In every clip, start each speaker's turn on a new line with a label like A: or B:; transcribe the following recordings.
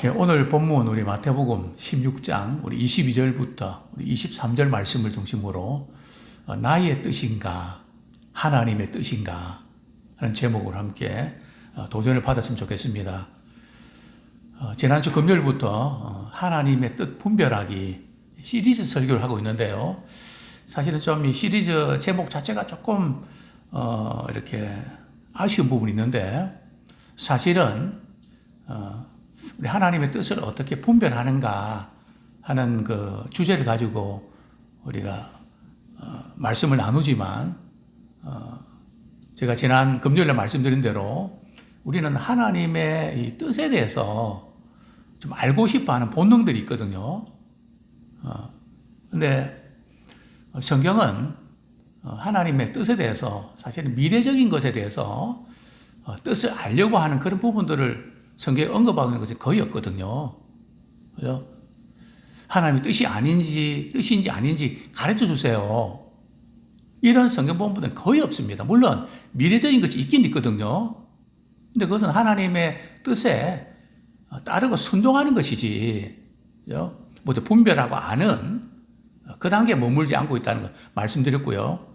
A: 오늘 본문 우리 마태복음 16장 우리 22절부터 우리 23절 말씀을 중심으로 나의 뜻인가 하나님의 뜻인가 하는 제목으로 함께 도전을 받았으면 좋겠습니다. 지난주 금요일부터 하나님의 뜻 분별하기 시리즈 설교를 하고 있는데요. 사실은 좀 이 시리즈 제목 자체가 조금 이렇게 아쉬운 부분이 있는데 사실은 우리 하나님의 뜻을 어떻게 분별하는가 하는 그 주제를 가지고 우리가 말씀을 나누지만 제가 지난 금요일에 말씀드린 대로 우리는 하나님의 이 뜻에 대해서 좀 알고 싶어하는 본능들이 있거든요. 근데 성경은 하나님의 뜻에 대해서 사실은 미래적인 것에 대해서 뜻을 알려고 하는 그런 부분들을 성경에 언급하고 있는 것이 거의 없거든요. 그죠? 하나님의 뜻이 뜻인지 아닌지 가르쳐 주세요. 이런 성경 본문은 거의 없습니다. 물론 미래적인 것이 있긴 있거든요. 근데 그것은 하나님의 뜻에 따르고 순종하는 것이지, 먼저 분별하고 아는 그 단계에 머물지 않고 있다는 거 말씀드렸고요.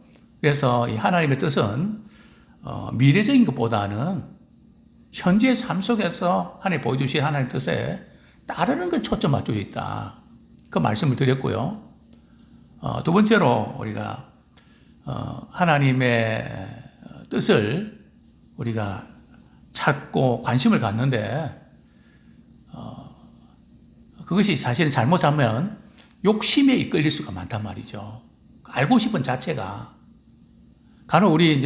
A: 그래서 이 하나님의 뜻은 미래적인 것보다는 현재의 삶 속에서 하나님 보여주신 하나님의 뜻에 따르는 것 초점 맞춰져 있다. 그 말씀을 드렸고요. 두 번째로 우리가 하나님의 뜻을 우리가 찾고 관심을 갖는데 그것이 사실은 잘못하면 욕심에 이끌릴 수가 많단 말이죠. 알고 싶은 자체가 간혹 우리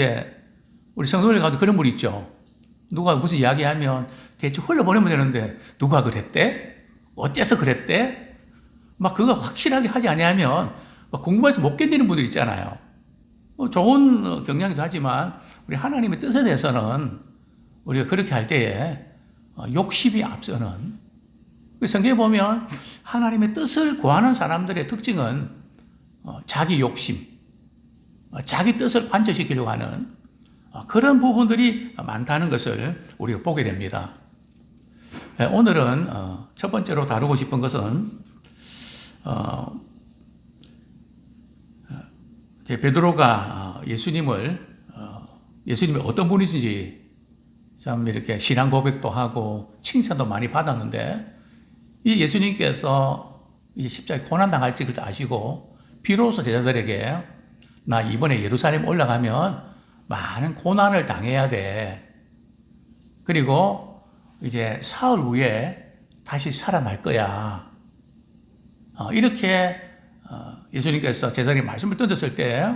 A: 성도들 가도 그런 분이 있죠. 누가 무슨 이야기하면 대충 흘려보내면 되는데 누가 그랬대? 어째서 그랬대? 막 그거 확실하게 하지 아니하면 궁금해서 못 견디는 분들 있잖아요. 좋은 경향이기도 하지만 우리 하나님의 뜻에 대해서는 우리가 그렇게 할 때에 욕심이 앞서는 성경에 보면 하나님의 뜻을 구하는 사람들의 특징은 자기 욕심, 자기 뜻을 관철시키려고 하는 그런 부분들이 많다는 것을 우리가 보게 됩니다. 오늘은 첫 번째로 다루고 싶은 것은 베드로가 예수님이 어떤 분이신지 참 이렇게 신앙 고백도 하고 칭찬도 많이 받았는데 이 예수님께서 이제 십자가에 고난 당할 것을 아시고 비로소 제자들에게 나 이번에 예루살렘 올라가면 많은 고난을 당해야 돼. 그리고 이제 사흘 후에 다시 살아날 거야. 이렇게 예수님께서 제자들에게 말씀을 던졌을 때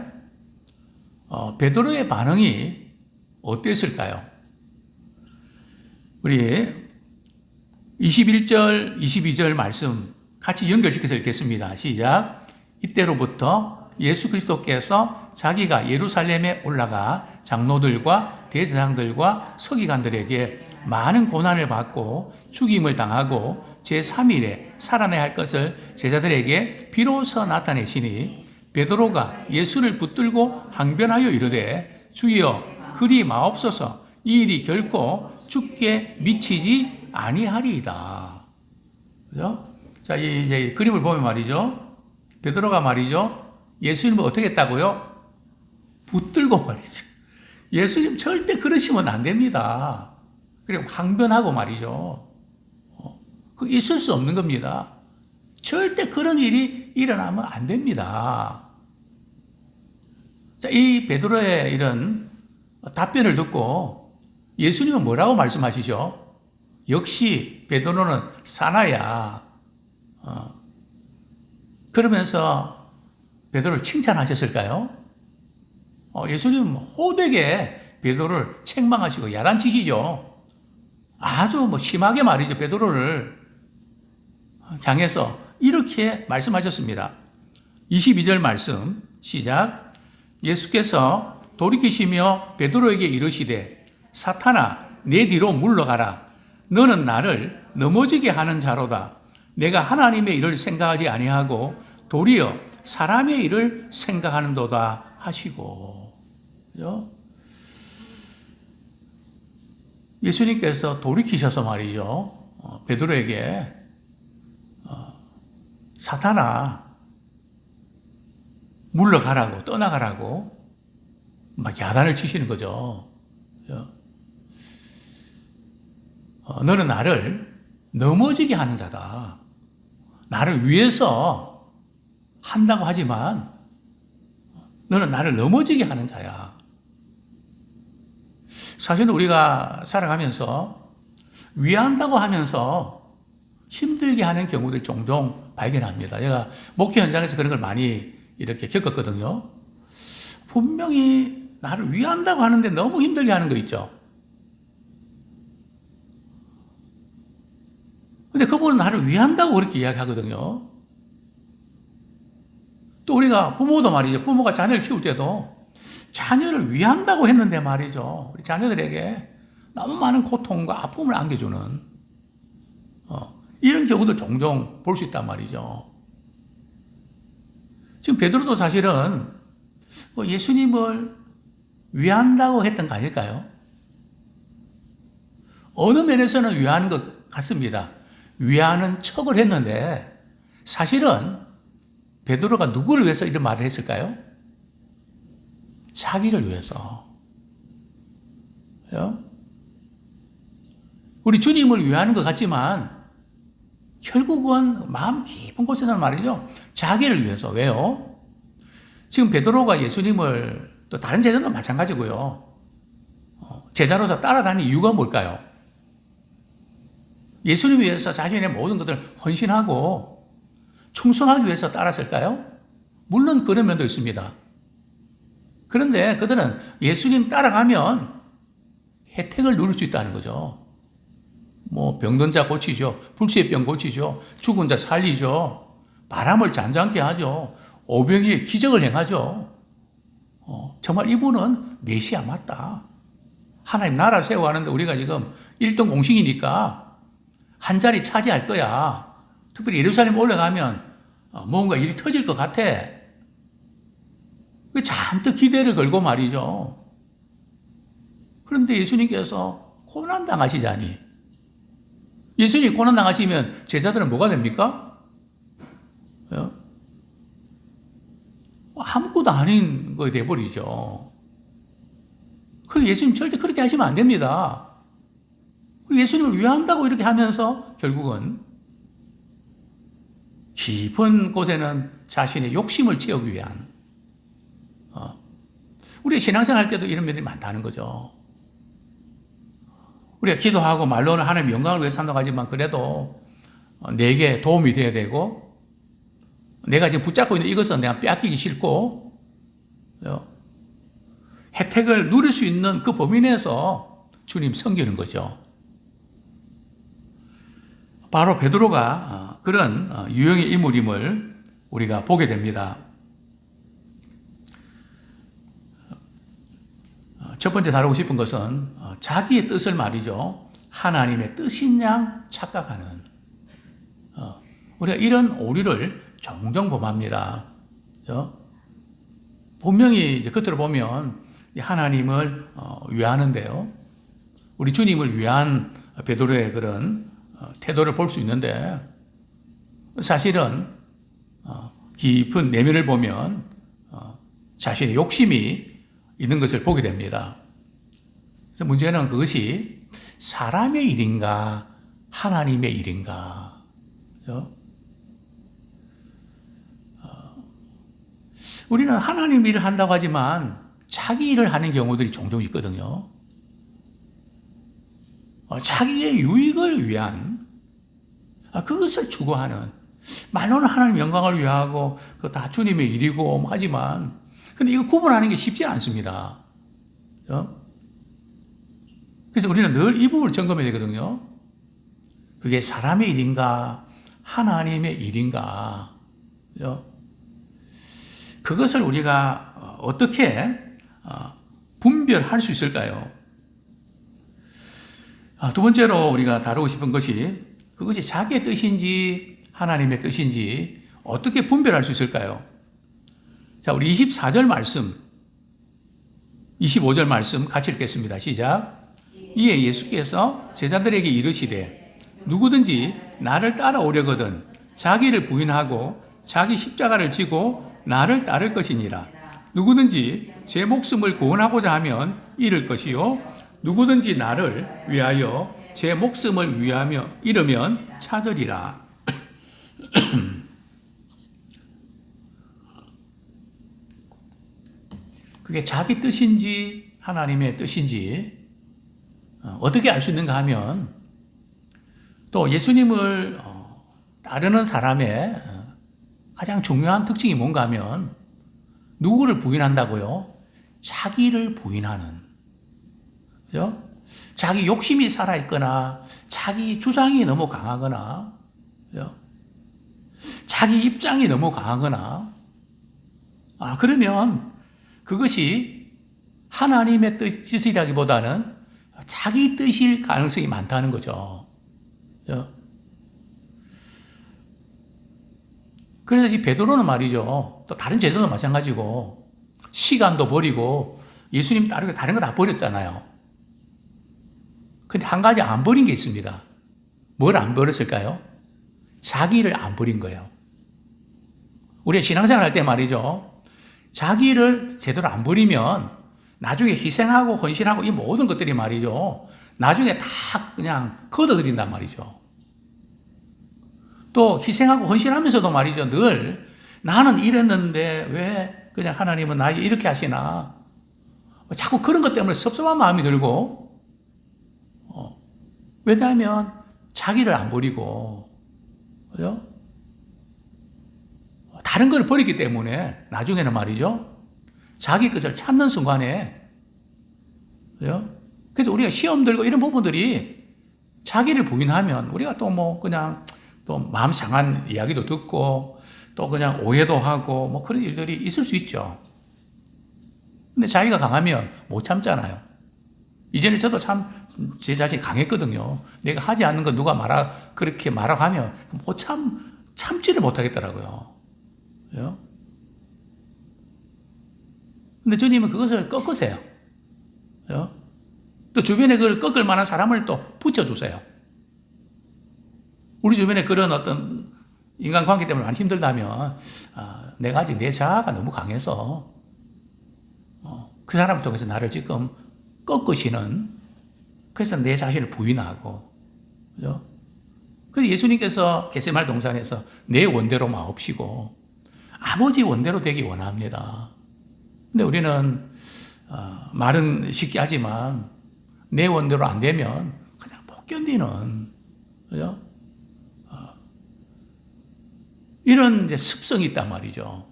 A: 베드로의 반응이 어땠을까요? 우리 21절, 22절 말씀 같이 연결시켜서 읽겠습니다. 시작. 이때로부터 예수 그리스도께서 자기가 예루살렘에 올라가 장로들과 대제사장들과 서기관들에게 많은 고난을 받고 죽임을 당하고 제3일에 살아나야 할 것을 제자들에게 비로소 나타내시니 베드로가 예수를 붙들고 항변하여 이르되 주여 그리 마옵소서 이 일이 결코 죽게 미치지 아니하리이다. 그죠? 자, 이제 그림을 보면 말이죠. 베드로가 말이죠. 예수님을 어떻게 했다고요? 붙들고 말이죠. 예수님 절대 그러시면 안 됩니다. 그리고 항변하고 말이죠. 그 있을 수 없는 겁니다. 절대 그런 일이 일어나면 안 됩니다. 자, 이 베드로의 이런 답변을 듣고 예수님은 뭐라고 말씀하시죠? 역시 베드로는 사나야. 그러면서 베드로를 칭찬하셨을까요? 예수님은 호되게 베드로를 책망하시고 야단치시죠. 아주 심하게 말이죠. 베드로를 향해서 이렇게 말씀하셨습니다. 22절 말씀 시작. 예수께서 돌이키시며 베드로에게 이르시되 사탄아 내 뒤로 물러가라. 너는 나를 넘어지게 하는 자로다. 내가 하나님의 일을 생각하지 아니하고 도리어 사람의 일을 생각하는도다 하시고. 예수님께서 돌이키셔서 말이죠. 베드로에게 사탄아 물러가라고 떠나가라고 막 야단을 치시는 거죠. 너는 나를 넘어지게 하는 자다. 나를 위해서 한다고 하지만 너는 나를 넘어지게 하는 자야. 사실은 우리가 살아가면서 위한다고 하면서 힘들게 하는 경우들 종종 발견합니다. 제가 목회 현장에서 그런 걸 많이 이렇게 겪었거든요. 분명히 나를 위한다고 하는데 너무 힘들게 하는 거 있죠. 근데 그분은 나를 위한다고 그렇게 이야기하거든요. 또 우리가 부모도 말이죠. 부모가 자녀를 키울 때도 자녀를 위한다고 했는데 말이죠. 우리 자녀들에게 너무 많은 고통과 아픔을 안겨주는 이런 경우도 종종 볼 수 있단 말이죠. 지금 베드로도 사실은 예수님을 위한다고 했던 거 아닐까요? 어느 면에서는 위하는 것 같습니다. 위하는 척을 했는데 사실은 베드로가 누구를 위해서 이런 말을 했을까요? 자기를 위해서. 우리 주님을 위하는 것 같지만 결국은 마음 깊은 곳에서는 말이죠. 자기를 위해서. 왜요? 지금 베드로가 예수님을 또 다른 제자들도 마찬가지고요. 제자로서 따라다니는 이유가 뭘까요? 예수님 위해서 자신의 모든 것들을 헌신하고 충성하기 위해서 따랐을까요? 물론 그런 면도 있습니다. 그런데 그들은 예수님 따라가면 혜택을 누릴 수 있다는 거죠. 병든 자 고치죠. 불치의 병 고치죠. 죽은 자 살리죠. 바람을 잔잔케 하죠. 오병이의 기적을 행하죠. 정말 이분은 메시아 맞다. 하나님 나라 세워가는데 우리가 지금 1등 공신이니까 한 자리 차지할 거야. 특별히 예루살렘 올라가면 뭔가 일이 터질 것 같아. 잔뜩 기대를 걸고 말이죠. 그런데 예수님께서 고난당하시자니. 예수님이 고난당하시면 제자들은 뭐가 됩니까? 아무것도 아닌 거에 돼버리죠. 그래서 예수님 절대 그렇게 하시면 안 됩니다. 예수님을 위한다고 이렇게 하면서 결국은 깊은 곳에는 자신의 욕심을 채우기 위한 우리가 신앙생활 할 때도 이런 면들이 많다는 거죠. 우리가 기도하고 말로는 하나님의 영광을 위해서 산다고 하지만 그래도 내게 도움이 돼야 되고 내가 지금 붙잡고 있는 이것은 내가 빼앗기기 싫고 혜택을 누릴 수 있는 그 범위 내에서 주님 섬기는 거죠. 바로 베드로가 그런 유형의 인물임을 우리가 보게 됩니다. 첫 번째 다루고 싶은 것은 자기의 뜻을 말이죠. 하나님의 뜻인 양 착각하는 우리가 이런 오류를 종종 범합니다. 분명히 이제 겉으로 보면 하나님을 위하는데요. 우리 주님을 위한 베드로의 그런 태도를 볼 수 있는데 사실은 깊은 내면을 보면 자신의 욕심이 있는 것을 보게 됩니다. 그래서 문제는 그것이 사람의 일인가 하나님의 일인가. 우리는 하나님 일을 한다고 하지만 자기 일을 하는 경우들이 종종 있거든요. 자기의 유익을 위한 그것을 추구하는 말로는 하나님 영광을 위하고 그 다 주님의 일이고 하지만 근데 이거 구분하는 게 쉽지 않습니다. 그래서 우리는 늘 이 부분을 점검해야 되거든요. 그게 사람의 일인가 하나님의 일인가. 그것을 우리가 어떻게 분별할 수 있을까요? 두 번째로 우리가 다루고 싶은 것이 그것이 자기의 뜻인지 하나님의 뜻인지 어떻게 분별할 수 있을까요? 자, 우리 24절 말씀, 25절 말씀 같이 읽겠습니다. 시작. 이에 예수께서 제자들에게 이르시되 누구든지 나를 따라오려거든 자기를 부인하고 자기 십자가를 지고 나를 따를 것이니라. 누구든지 제 목숨을 구원하고자 하면 잃을 것이요 누구든지 나를 위하여 제 목숨을 위하며 잃으면 찾으리라. 그게 자기 뜻인지 하나님의 뜻인지 어떻게 알 수 있는가 하면 또 예수님을 따르는 사람의 가장 중요한 특징이 뭔가 하면 누구를 부인한다고요? 자기를 부인하는. 그죠? 자기 욕심이 살아있거나 자기 주장이 너무 강하거나 그죠? 자기 입장이 너무 강하거나 그러면 그것이 하나님의 뜻이라기보다는 자기 뜻일 가능성이 많다는 거죠. 그래서 이 베드로는 말이죠. 또 다른 제도도 마찬가지고 시간도 버리고 예수님 따르고 다른 거 다 버렸잖아요. 근데 한 가지 안 버린 게 있습니다. 뭘 안 버렸을까요? 자기를 안 버린 거예요. 우리가 신앙생활 할 때 말이죠. 자기를 제대로 안 버리면 나중에 희생하고 헌신하고 이 모든 것들이 말이죠. 나중에 다 그냥 걷어들인단 말이죠. 또 희생하고 헌신하면서도 말이죠. 늘 나는 이랬는데 왜 그냥 하나님은 나에게 이렇게 하시나. 자꾸 그런 것 때문에 섭섭한 마음이 들고 왜냐하면 자기를 안 버리고 그죠? 다른 걸 버리기 때문에 나중에는 말이죠. 자기 것을 찾는 순간에 그죠? 그래서 우리가 시험 들고 이런 부분들이 자기를 부인하면 우리가 또 뭐 그냥 또 마음 상한 이야기도 듣고 또 그냥 오해도 하고 뭐 그런 일들이 있을 수 있죠. 근데 자기가 강하면 못 참잖아요. 이전에 저도 참 제 자신이 강했거든요. 내가 하지 않는 거 누가 그렇게 말하고 하면 참지를 못하겠더라고요. 그죠? 근데 주님은 그것을 꺾으세요. 그죠? 또 주변에 그걸 꺾을 만한 사람을 또 붙여주세요. 우리 주변에 그런 어떤 인간관계 때문에 많이 힘들다면 내가 아직 내 자아가 너무 강해서 그 사람을 통해서 나를 지금 꺾으시는 그래서 내 자신을 부인하고 그죠? 그래서 예수님께서 겟세마네 동산에서 내 원대로 마옵시고 아버지 원대로 되기 원합니다. 근데 우리는 말은 쉽게 하지만 내 원대로 안 되면 그냥 못 견디는 그죠? 이런 이제 습성이 있단 말이죠.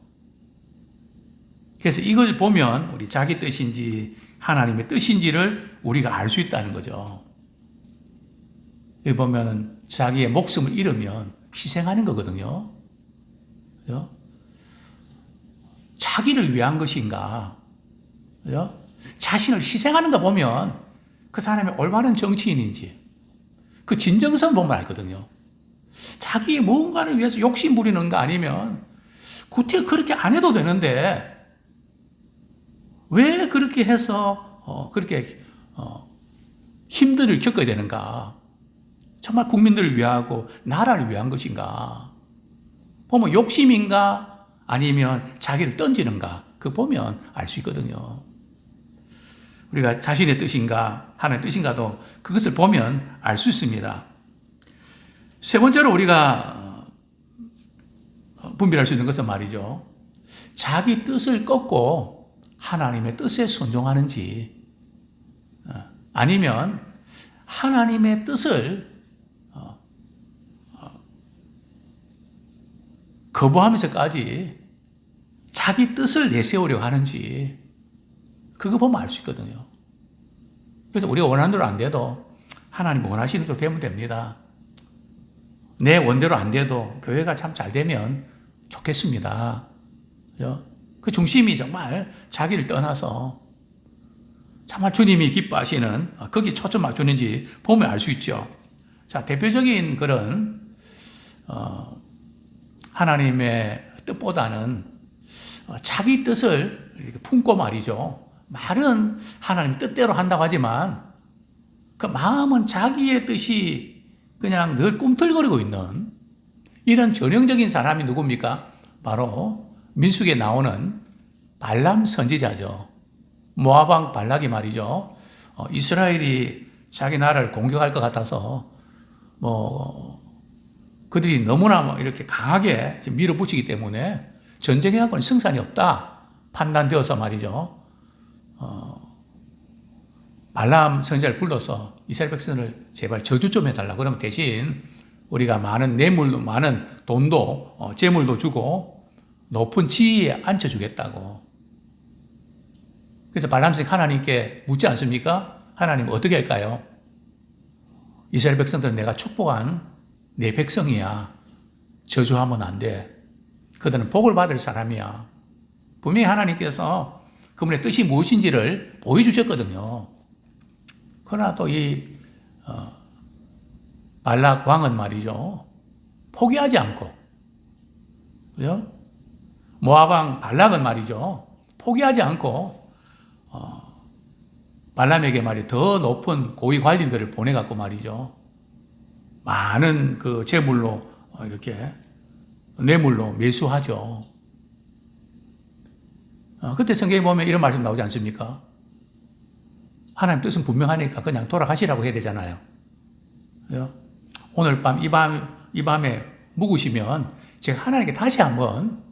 A: 그래서 이걸 보면 우리 자기 뜻인지 하나님의 뜻인지를 우리가 알 수 있다는 거죠. 여기 보면은 자기의 목숨을 잃으면 희생하는 거거든요. 그죠? 자기를 위한 것인가? 그죠? 자신을 희생하는 거 보면 그 사람이 올바른 정치인인지 그 진정성 보면 알거든요. 자기 무언가를 위해서 욕심 부리는가 아니면 구태 그렇게 안 해도 되는데 왜 그렇게 해서 그렇게 힘들을 겪어야 되는가? 정말 국민들을 위하고 나라를 위한 것인가? 보면 욕심인가 아니면 자기를 던지는가? 그 보면 알 수 있거든요. 우리가 자신의 뜻인가 하나님의 뜻인가도 그것을 보면 알 수 있습니다. 세 번째로 우리가 분별할 수 있는 것은 말이죠. 자기 뜻을 꺾고 하나님의 뜻에 순종하는지 아니면 하나님의 뜻을 거부하면서까지 자기 뜻을 내세우려고 하는지 그거 보면 알 수 있거든요. 그래서 우리가 원하는 대로 안 돼도 하나님 원하시는 대로 되면 됩니다. 내 원대로 안 돼도 교회가 참 잘 되면 좋겠습니다. 그죠? 그 중심이 정말 자기를 떠나서 정말 주님이 기뻐하시는 거기에 초점 맞추는지 보면 알 수 있죠. 자, 대표적인 그런 하나님의 뜻보다는 자기 뜻을 이렇게 품고 말이죠. 말은 하나님 뜻대로 한다고 하지만 그 마음은 자기의 뜻이 그냥 늘 꿈틀거리고 있는 이런 전형적인 사람이 누굽니까? 바로 민수기에 나오는 발람 선지자죠. 모압 왕 발락이 말이죠. 이스라엘이 자기 나라를 공격할 것 같아서 그들이 너무나 이렇게 강하게 밀어붙이기 때문에 전쟁해하고는 승산이 없다 판단되어서 말이죠. 발람 선지자를 불러서 이스라엘 백성을 제발 저주 좀 해달라. 그러면 대신 우리가 많은 뇌물도, 많은 돈도, 재물도 주고 높은 지위에 앉혀주겠다고. 그래서 발람 선지자가 하나님께 묻지 않습니까? 하나님 어떻게 할까요? 이스라엘 백성들은 내가 축복한 내 백성이야. 저주하면 안 돼. 그들은 복을 받을 사람이야. 분명히 하나님께서 그분의 뜻이 무엇인지를 보여주셨거든요. 그러나 또 이 발락 왕은 말이죠. 포기하지 않고, 그죠? 모압 왕 발락은 말이죠. 포기하지 않고 발람에게 말이 더 높은 고위 관리들을 보내갖고 말이죠. 많은 그 재물로 이렇게 뇌물로 매수하죠. 그때 성경에 보면 이런 말씀 나오지 않습니까? 하나님 뜻은 분명하니까 그냥 돌아가시라고 해야 되잖아요. 오늘 밤, 이 밤에 묵으시면 제가 하나님께 다시 한번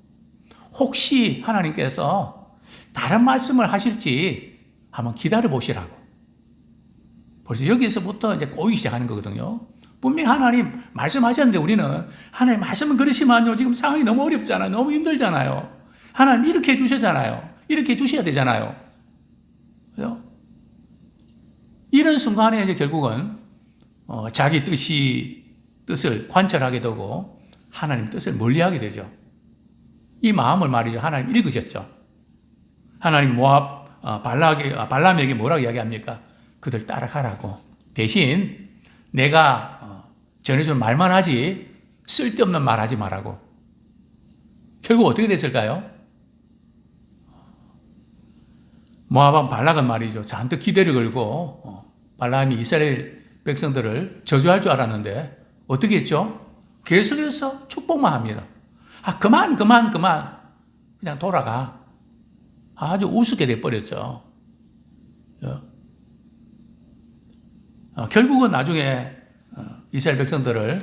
A: 혹시 하나님께서 다른 말씀을 하실지 한번 기다려 보시라고. 벌써 여기서부터 이제 꼬이기 시작하는 거거든요. 분명히 하나님 말씀하셨는데 우리는 하나님 말씀은 그러시면요. 지금 상황이 너무 어렵잖아요. 너무 힘들잖아요. 하나님 이렇게 해주셨잖아요. 이렇게 해주셔야 되잖아요. 그죠? 이런 순간에 이제 결국은 자기 뜻을 관철하게 되고 하나님 뜻을 멀리하게 되죠. 이 마음을 말이죠. 하나님 읽으셨죠. 하나님 모압 발람에게 뭐라고 이야기합니까? 그들 따라가라고. 대신 내가 전해준 말만 하지 쓸데없는 말 하지 말라고. 결국 어떻게 됐을까요? 모압 왕 발락은 말이죠. 잔뜩 기대를 걸고 발람이 이스라엘 백성들을 저주할 줄 알았는데 어떻게 했죠? 계속해서 축복만 합니다. 그만. 그냥 돌아가. 아주 우습게 돼버렸죠. 결국은 나중에 이스라엘 백성들을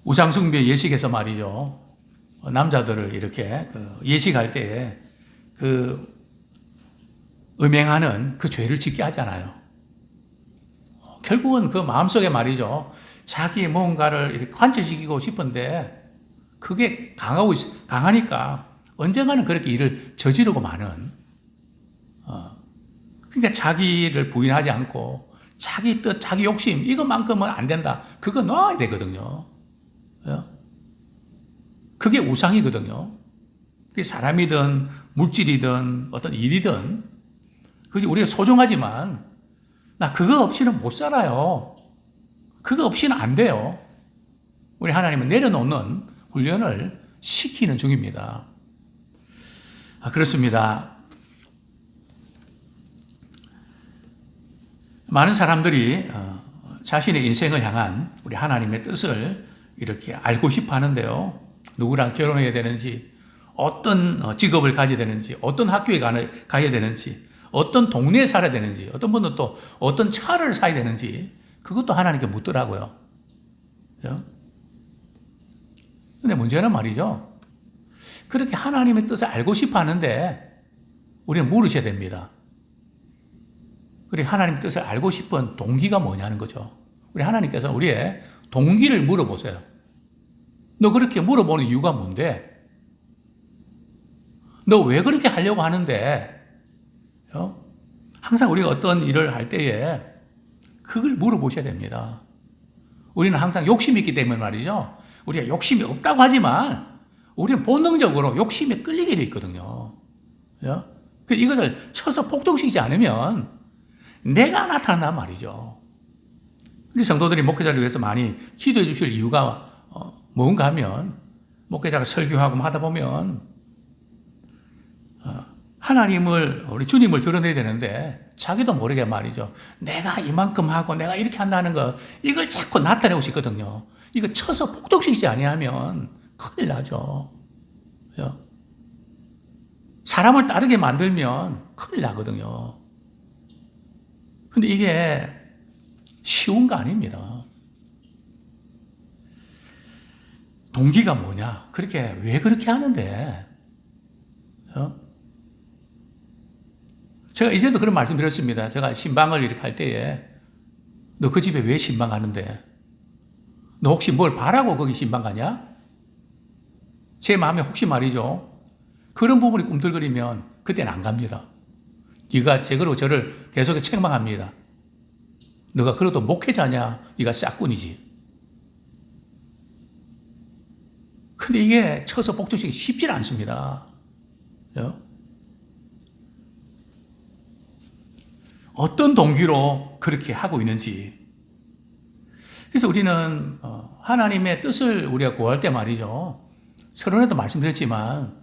A: 우상숭배 예식에서 말이죠. 남자들을 이렇게 예식할 때에 음행하는 그 죄를 짓게 하잖아요. 결국은 그 마음속에 말이죠. 자기 뭔가를 이렇게 관철시키고 싶은데 그게 강하니까 언젠가는 그렇게 일을 저지르고 마는. 그러니까 자기를 부인하지 않고 자기 뜻, 자기 욕심 이것만큼은 안 된다. 그거 놔야 되거든요. 그게 우상이거든요. 그게 사람이든 물질이든 어떤 일이든 그것이 우리가 소중하지만 나 그거 없이는 못 살아요. 그거 없이는 안 돼요. 우리 하나님은 내려놓는 훈련을 시키는 중입니다. 그렇습니다. 많은 사람들이 자신의 인생을 향한 우리 하나님의 뜻을 이렇게 알고 싶어 하는데요. 누구랑 결혼해야 되는지, 어떤 직업을 가져야 되는지, 어떤 학교에 가야 되는지, 어떤 동네에 살아야 되는지, 어떤 분은 또 어떤 차를 사야 되는지, 그것도 하나님께 묻더라고요. 근데 문제는 말이죠. 그렇게 하나님의 뜻을 알고 싶어 하는데 우리는 물으셔야 됩니다. 그리고 하나님의 뜻을 알고 싶은 동기가 뭐냐는 거죠. 우리 하나님께서 우리의 동기를 물어보세요. 너 그렇게 물어보는 이유가 뭔데? 너 왜 그렇게 하려고 하는데? 항상 우리가 어떤 일을 할 때에 그걸 물어보셔야 됩니다. 우리는 항상 욕심이 있기 때문에 말이죠. 우리가 욕심이 없다고 하지만 우리는 본능적으로 욕심에 끌리게 돼 있거든요. 이것을 쳐서 폭동시키지 않으면 내가 나타난단 말이죠. 우리 성도들이 목회자를 위해서 많이 기도해 주실 이유가 뭔가 하면 목회자가 설교하고 하다 보면 하나님을, 우리 주님을 드러내야 되는데 자기도 모르게 말이죠. 내가 이만큼 하고 내가 이렇게 한다는 거, 이걸 자꾸 나타내고 싶거든요. 이거 쳐서 폭독시키지 아니하면 큰일 나죠. 사람을 따르게 만들면 큰일 나거든요. 근데 이게 쉬운 거 아닙니다. 동기가 뭐냐? 왜 그렇게 하는데? 제가 이제도 그런 말씀 드렸습니다. 제가 신방을 이렇게 할 때에, 너 그 집에 왜 신방 가는데? 너 혹시 뭘 바라고 거기 신방 가냐? 제 마음에 혹시 말이죠. 그런 부분이 꿈틀거리면 그때는 안 갑니다. 네가 그러고 저를 계속 책망합니다. 너가 그래도 목회자냐? 네가 싹군이지. 근데 이게 쳐서 복종시키기 쉽지 않습니다. 어떤 동기로 그렇게 하고 있는지. 그래서 우리는 하나님의 뜻을 우리가 구할 때 말이죠. 서론에도 말씀드렸지만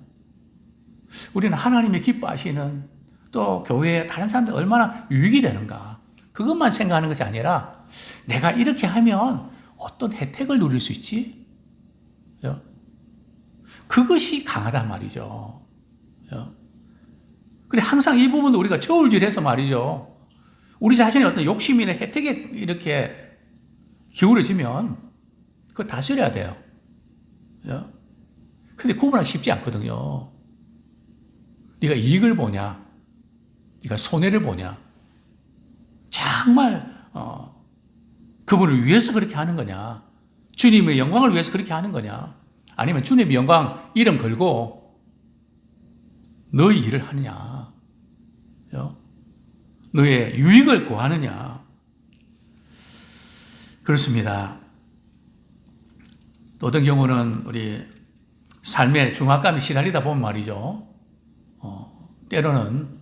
A: 우리는 하나님의 기뻐하시는 또 교회에 다른 사람들 얼마나 유익이 되는가. 그것만 생각하는 것이 아니라 내가 이렇게 하면 어떤 혜택을 누릴 수 있지? 그것이 강하단 말이죠. 그래, 항상 이 부분도 우리가 저울질해서 말이죠. 우리 자신의 어떤 욕심이나 혜택에 이렇게 기울어지면 그거 다스려야 돼요. 근데 구분하기 쉽지 않거든요. 네가 이익을 보냐? 네가 손해를 보냐? 정말 그분을 위해서 그렇게 하는 거냐? 주님의 영광을 위해서 그렇게 하는 거냐? 아니면 주님의 영광 이름 걸고 너의 일을 하느냐? 너의 유익을 구하느냐? 그렇습니다. 또 어떤 경우는 우리 삶의 중압감에 시달리다 보면 말이죠. 때로는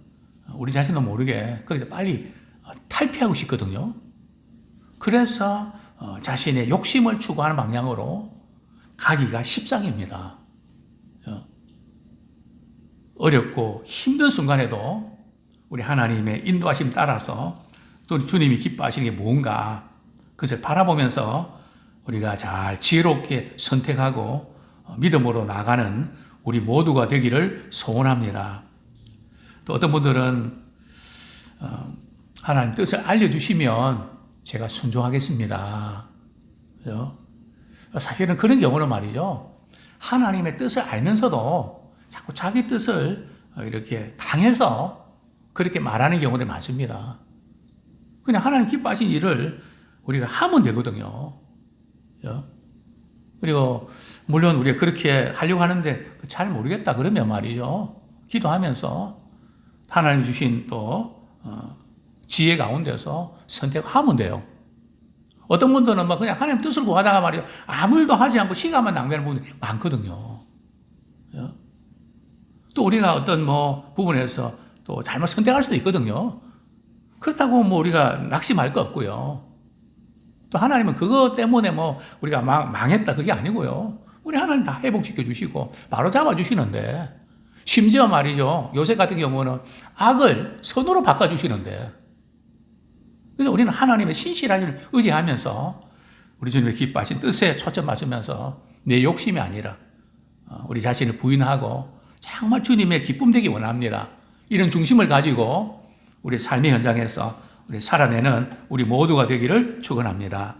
A: 우리 자신도 모르게 거기서 빨리 탈피하고 싶거든요. 그래서 자신의 욕심을 추구하는 방향으로 가기가 십상입니다. 어렵고 힘든 순간에도 우리 하나님의 인도하심 따라서 또 주님이 기뻐하시는 게 뭔가 그것을 바라보면서 우리가 잘 지혜롭게 선택하고 믿음으로 나가는 우리 모두가 되기를 소원합니다. 또 어떤 분들은 하나님 뜻을 알려주시면 제가 순종하겠습니다. 사실은 그런 경우는 말이죠. 하나님의 뜻을 알면서도 자꾸 자기 뜻을 이렇게 당해서 그렇게 말하는 경우들이 많습니다. 그냥 하나님 기뻐하신 일을 우리가 하면 되거든요. 그리고 물론 우리가 그렇게 하려고 하는데 잘 모르겠다 그러면 말이죠. 기도하면서 하나님 주신 또 지혜 가운데서 선택하면 돼요. 어떤 분들은 막 그냥 하나님 뜻을 구하다가 말이죠. 아무 일도 하지 않고 시간만 낭비하는 분들이 많거든요. 또 우리가 어떤 부분에서 또 잘못 선택할 수도 있거든요. 그렇다고 우리가 낙심할 거 없고요. 또 하나님은 그것 때문에 우리가 망했다 그게 아니고요. 우리 하나님 다 회복시켜 주시고 바로 잡아 주시는데 심지어 말이죠. 요새 같은 경우는 악을 선으로 바꿔 주시는데 그래서 우리는 하나님의 신실하기를 의지하면서 우리 주님의 기뻐하신 뜻에 초점 맞추면서 내 욕심이 아니라 우리 자신을 부인하고 정말 주님의 기쁨 되기 원합니다. 이런 중심을 가지고 우리 삶의 현장에서 우리 살아내는 우리 모두가 되기를 축원합니다.